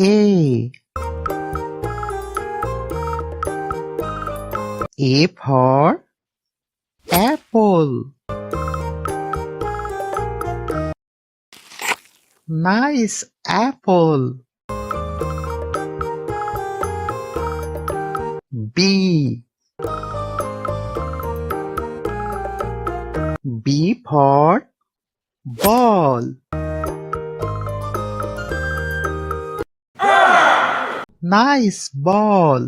A. A for apple. Nice apple. B. B for ball. Nice ball.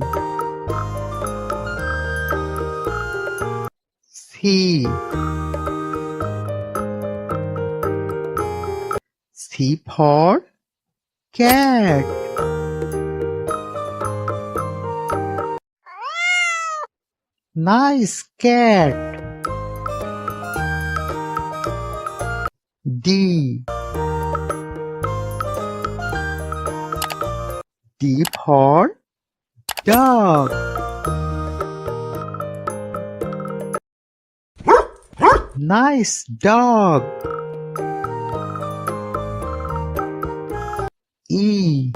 C. C for cat. Nice cat. D. D for dog. Nice dog. E.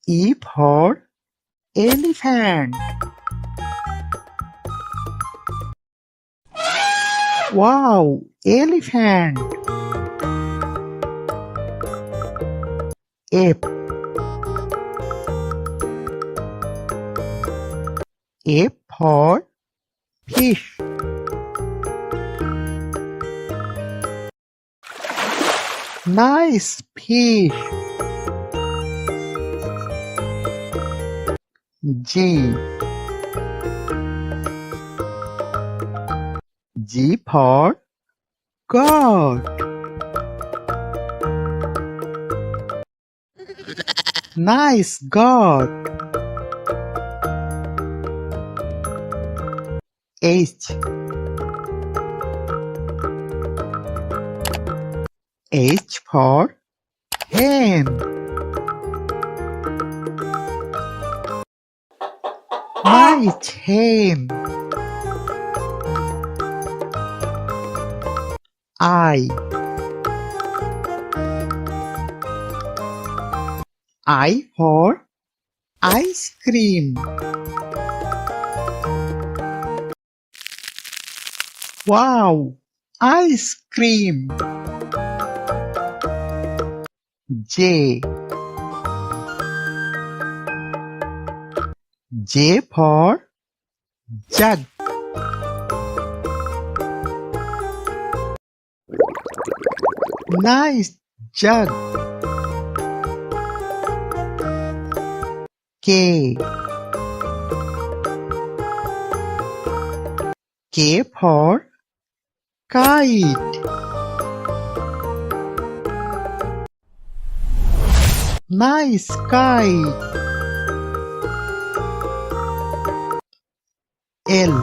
E for elephant. Wow, elephant. F. F for fish. Nice fish. G. G for goat. Nice goat. H. H for hen. Nice hen. I. I for ice cream. Wow, ice cream. J. J for jug. Nice jug. K. K for kite. Nice kite. L.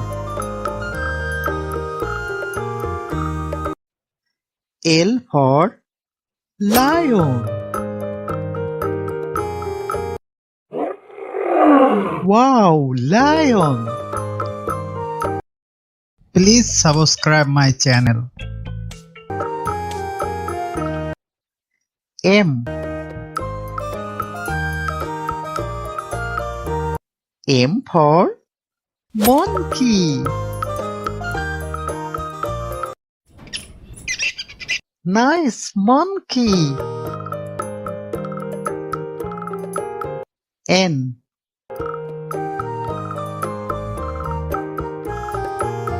L for lion. Wow, lion. Please subscribe my channel. M. M for monkey. Nice monkey. N.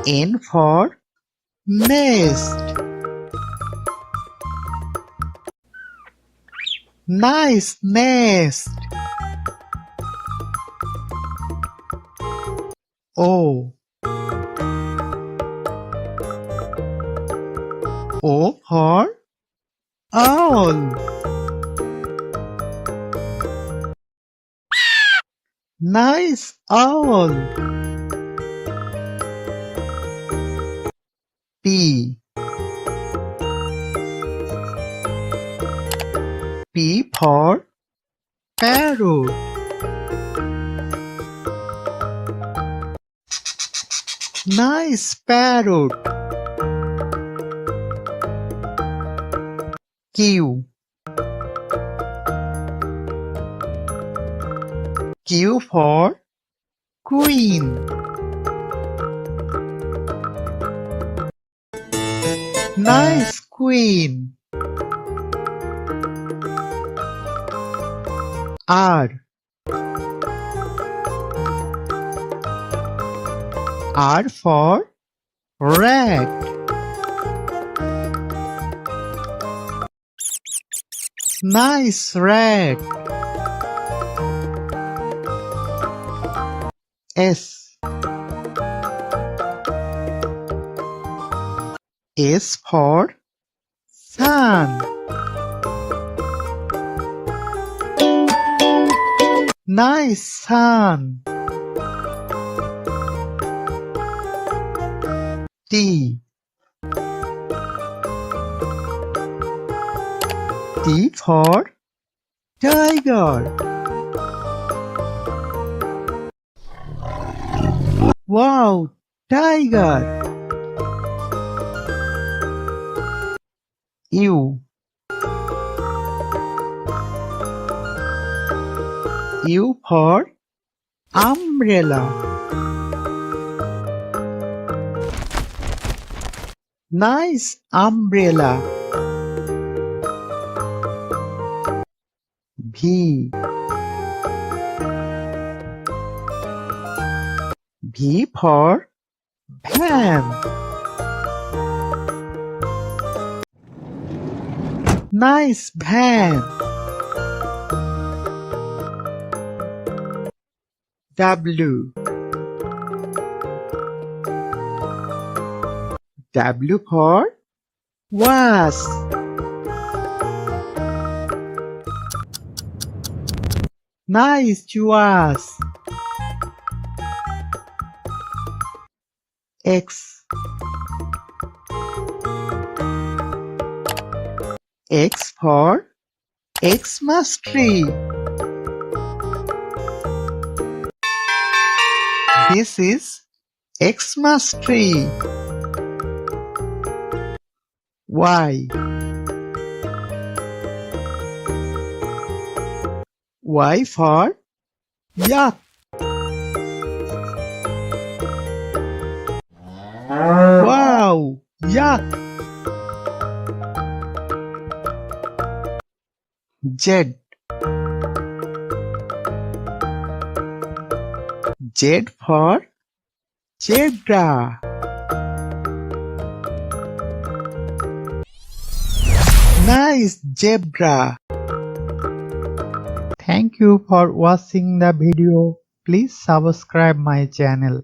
N for nest. Nice nest. O. O for owl. Nice owl. P. P for parrot. Nice parrot. Q. Q for Queen. Nice queen. R. R for rat. Nice rat. S. S for sun. Nice sun. T. T for tiger. Wow, tiger. U. U for umbrella. Nice umbrella. V. V for van. Nice van. W. W for wasp. Nice wasp. X. X for Xmas tree. This is Xmas tree. Y. Y for yak. Wow, yak. Z. Z for zebra. Nice zebra. Thank you for watching the video. Please subscribe my channel.